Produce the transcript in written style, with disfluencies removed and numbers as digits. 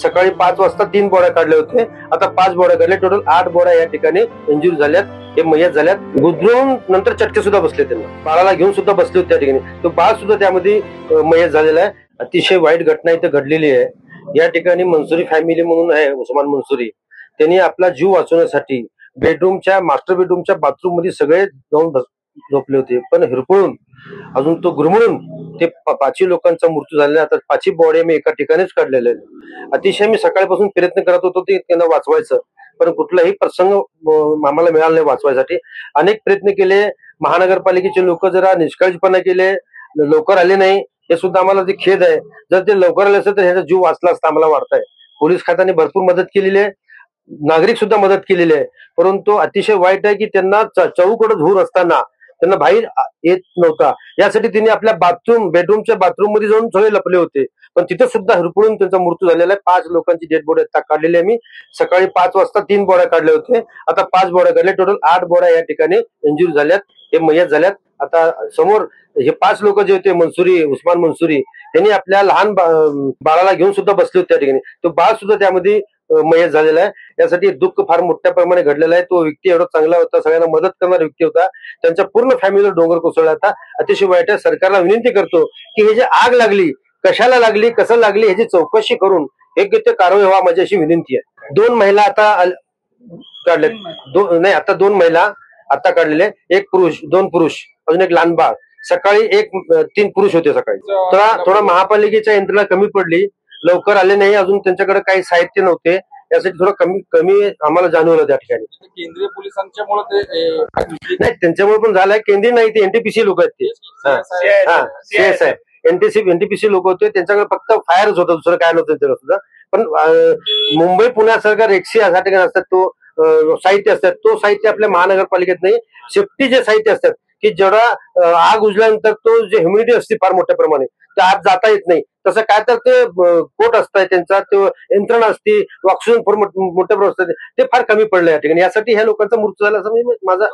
सकाळी 5 वाजता 3 बॉड्या काढले होते, आता 5 बॉड्या काढले, टोटल 8 बॉड्या या ठिकाणी इंजुरी झाल्यात, हे मयत झाल्यात. गुदरून नंतर चटके सुद्धा बसले, त्यांना बाळाला घेऊन सुद्धा बसले होते त्या ठिकाणी. तो बाळ सुद्धा त्यामध्ये मयत झालेला आहे. अतिशय वाईट घटना इथे घडलेली आहे. या ठिकाणी मंसुरी फॅमिली म्हणून आहे, उस्मान मंसुरी, त्यांनी आपला जीव वाचवण्यासाठी मास्टर बेडरूमच्या बाथरूम मध्ये सगळे जाऊन झोपले होते, पण हिरपळून अजून तो गुरमळून ते 5 लोकांचा मृत्यू झालेला. आता 5 बॉडी मी एका ठिकाणीच काढलेल्या आहेत. अतिशय मी सकाळपासून प्रयत्न करत होतो ते त्यांना वाचवायचं, पण कुठलाही प्रसंग आम्हाला मिळाला नाही वाचवायसाठी. अनेक प्रयत्न केले, महानगरपालिकेचे लोक जरा निष्काळजीपणा केले, लवकर आले नाही, हे सुद्धा आम्हाला ते खेद आहे. जर ते लवकर आले असते तर ह्याचा जीव वाचला असता आम्हाला वाटतंय. पोलीस खात्याने भरपूर मदत केलेली आहे, नागरिक सुद्धा मदत केलेली आहे, परंतु अतिशय वाईट आहे की त्यांना चौकडं धूर असताना त्यांना बाहेर येत नव्हता. यासाठी त्यांनी आपल्या बेडरूमच्या बाथरूम मध्ये जाऊन सगळे लपले होते, पण तिथे सुद्धा हिरपळून त्यांचा मृत्यू झालेला आहे. 5 लोकांची डेड बॉडी काढलेली आहे. मी सकाळी 5 वाजता 3 बॉड्या काढले होते, आता 5 बॉड्या काढले, टोटल 8 बॉड्या या ठिकाणी इंजुरी झाल्यात, हे मयत झाल्यात. आता समोर हे 5 लोक जे होते, उस्मान मंसुरी, त्यांनी आपल्या लहान बाळाला घेऊन सुद्धा बसले होते त्या ठिकाणी. तो बाळ सुद्धा त्यामध्ये मयत झालेला आहे. यासाठी दुःख फार मोठ्या प्रमाणे घडलेलं आहे. तो व्यक्ती एवढा चांगला होता, सगळ्यांना मदत करणारा व्यक्ती होता, त्यांच्या पूर्ण फॅमिलीला डोंगर कोसळला होता. अतिशय वाईट आहे. सरकारला विनंती करतो की हे जे आग लागली, कशाला लागली, कसं लागली, ह्याची चौकशी करून योग्य ते कारवाई व्हावा, माझी अशी विनंती आहे. 2 महिला आता काढल्यात, नाही आता 2 महिला आता काढलेले, 1 पुरुष, 2 पुरुष, अजून 1 लहान बाळ. सकाळी 3 पुरुष होते. सकाळी थोडा महापालिकेच्या यंत्रणा कमी पडली, लवकर आले नाही, अजून त्यांच्याकडे काही साहित्य नव्हते, यासाठी थोडं कमी आम्हाला जाणवलं त्या ठिकाणी. केंद्रीय पोलिसांच्या मुळे ते नाही, त्यांच्यामुळे पण झालंय. केंद्रीय नाही, ते एनटीपीसी लोक आहेत, ते CSI एनटीपीसी लोक होते, त्यांच्याकडे फक्त फायरच होतं, दुसरं काय नव्हतं त्याला सुद्धा. पण मुंबई पुण्यासारखा रेक्सी या ठिकाणी असतात, तो साहित्य असतात, तो साहित्य आपल्या महानगरपालिकेत नाही. सेफ्टीचे साहित्य असतात की जेवढा आग उजल्यानंतर तो जे ह्युमिडिटी असते फार मोठ्या प्रमाणे, त्या आत जाता येत नाही. तसं काय तर ते कोट असतं, त्यांचा तो यंत्रणा असते, ऑक्सिजन फार मोठ्या प्रमाणात ते फार कमी पडलं या ठिकाणी. यासाठी ह्या लोकांचा मृत्यू झाला असं माझा